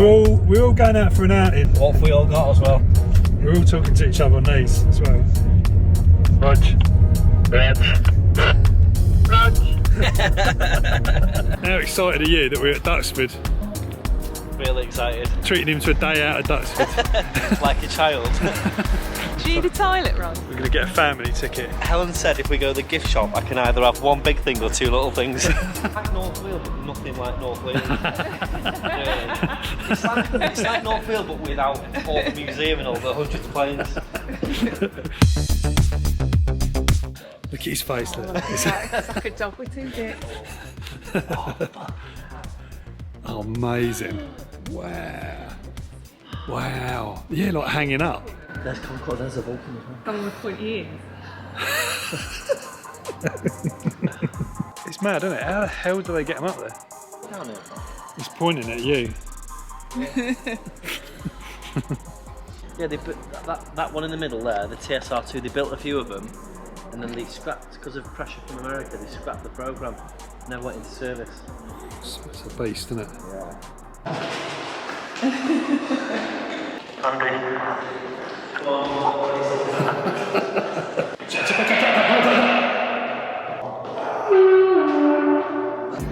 We're all going out for an outing. What have we all got as well? We're all talking to each other on these as well. Rog. How excited are you that we're at Duxford? Really excited. Treating him to a day out of Duxford. Like a child. Do you need a toilet, Ron? We're going to get a family ticket. Helen said if we go to the gift shop, I can either have one big thing or two little things. Like North Wales, but nothing like North Wales. It's like North Wales, but without all the museum and all the hundreds of planes. Look at his face there. It's like a dog with two dicks. Oh, amazing. Wow. Wow. Yeah, like hanging up. There's Concorde, there's a Vulcan as well. I'm going to point you in. It's mad, isn't it? How the hell do they get him up there? Down it. He's pointing at you. Yeah, they put that one in the middle there, the TSR2, they built a few of them, and then they scrapped, because of pressure from America, they scrapped the programme, never went into service. It's a beast, isn't it? Yeah.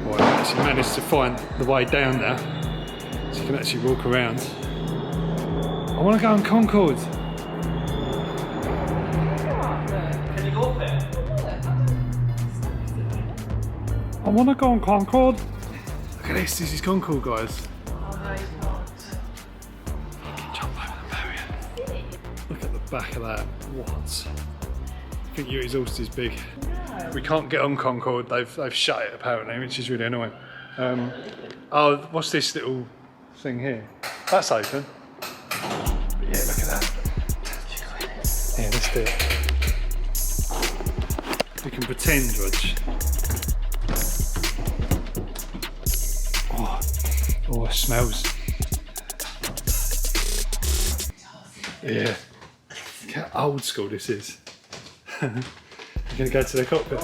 Well, I actually managed to find the way down now, so you can actually walk around. I want to go on Concorde. Can you go up there? I want to go on Concorde. Look at this is Concorde, guys. Jump over the barrier. Look at the back of that. What? I think your exhaust is big. We can't get on Concorde. They've shut it apparently, which is really annoying. Oh, what's this little thing here? That's open. But yeah, look at that. Yeah, let's do it. We can pretend, Rog. Oh, it smells. Yeah. Look how old school this is. You're going to go to the cockpit?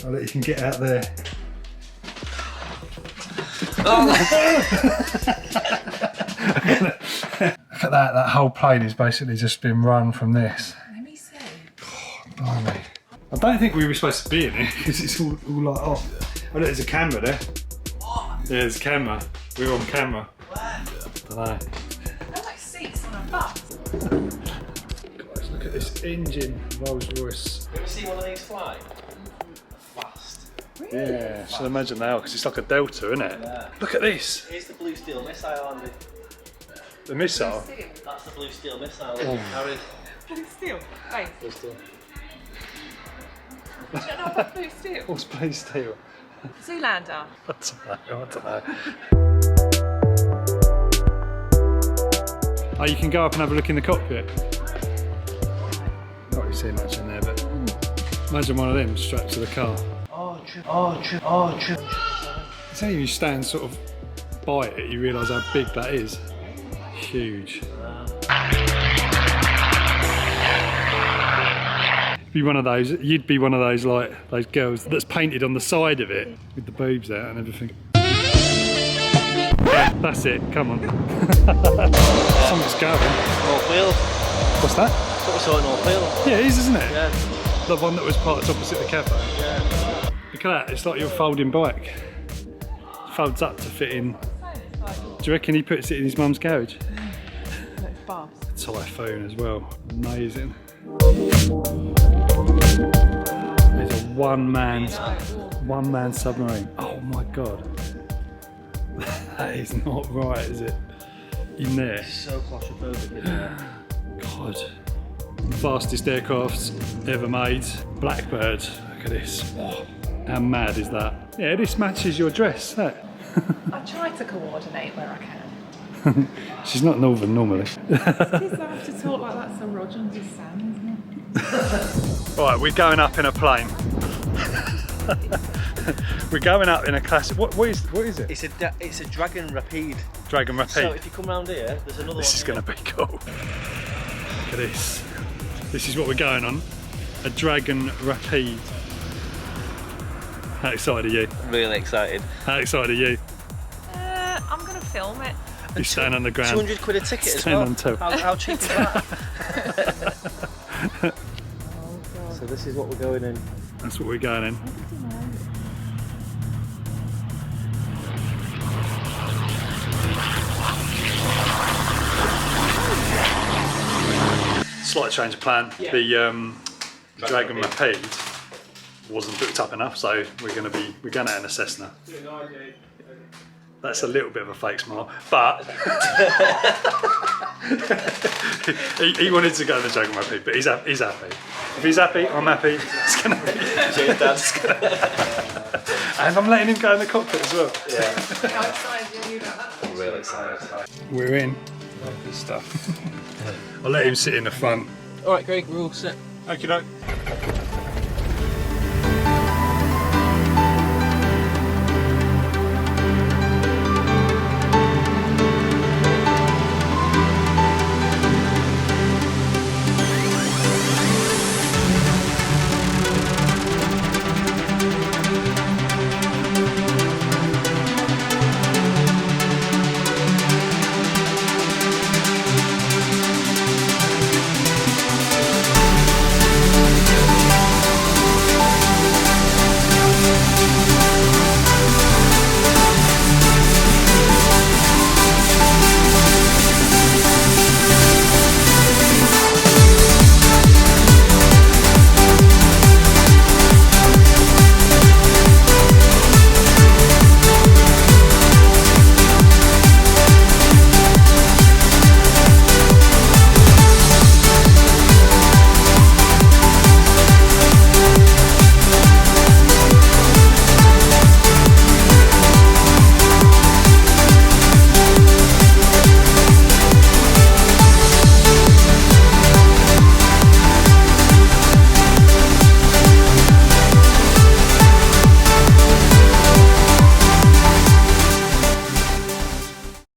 I'll let you can get out there. Look at that whole plane has basically just been run from this. Let me see. Blimey. I don't think we were supposed to be in it because it's all like off. Oh, look, there's a camera there. What? Yeah, there's a camera. We're on camera. Where? I don't know. They're like seats on a bus. Guys, look at this engine, Rolls Royce. You ever see one of these fly? Fast. Really? Yeah, so imagine they are because it's like a Delta, isn't it? Yeah. Look at this. Here's the Blue Steel missile, Andy. The missile. That's the Blue Steel missile. Oh. Carried. Blue steel. Wait. Blue Steel. Do you know about blue steel? What's Blue Steel? Zoolander. I don't know. Oh, you can go up and have a look in the cockpit. Not really see much in there, but imagine one of them strapped to the car. Oh, true. It's only when you stand sort of by it, you realise how big that is. Huge. Be one of those. You'd be one of those like those girls that's painted on the side of it with the boobs out and everything. Yeah, that's it. Come on. Something's going. North Wales. What's that? That's what we saw at North Wales. Yeah, it is, isn't it? Yeah. The one that was parked opposite the cafe. Yeah. Look at that. It's like your folding bike. Folds up to fit in. Do you reckon he puts it in his mum's garage? It's fast. Typhoon as well. Amazing. There's a one-man submarine. Oh my god. That is not right, is it? In there. So claustrophobic in there. God. Fastest aircraft ever made. Blackbird. Look at this. Oh, how mad is that? Yeah, this matches your dress. Look. I try to coordinate where I can. She's not northern normally. Because I have to talk like that so Roger understands, isn't it? Right, we're going up in a plane. We're going up in a classic. What is it? It's a Dragon Rapide. Dragon Rapide. So if you come round here, there's another one. This is going to be cool. Look at this. This is what we're going on. A Dragon Rapide. How excited are you? I'm really excited. How excited are you? I'm going to film it. You stand on the ground. 200 quid a ticket as Stand well. on top. How cheap is that? So this is what we're going in. That's what we're going in. Slight change of plan. Yeah. The Dragon Rapide wasn't booked up enough, so we're going out in a Cessna. That's a little bit of a fake smile, but he wanted to go to the Dragon Rapide, but he's happy. If he's happy, I'm happy. It's gonna be. And I'm letting him go in the cockpit as well. Yeah. How excited are you about that? I'm really excited. We're in. Good stuff. I'll let him sit in the front. Alright, Greg, we're all set. Okie doke.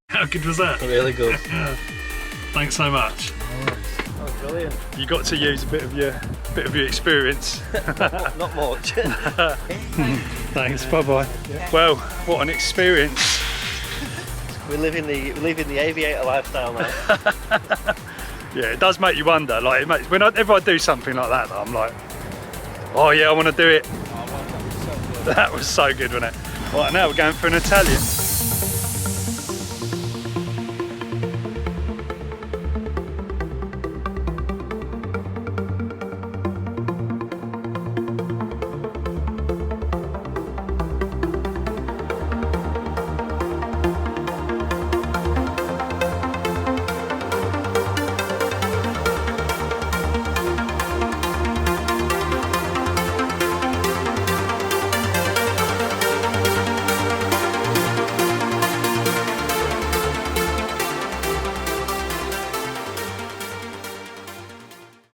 How good was that? Really good. Thanks so much. Oh, brilliant. You got to use a bit of your experience. Not much. Thanks. Bye bye. Well, what an experience. We're living the aviator lifestyle now. Yeah, it does make you wonder. Like, whenever I do something like that, I'm like, oh yeah, I want to do it. That was so good, wasn't it? Right, now we're going for an Italian.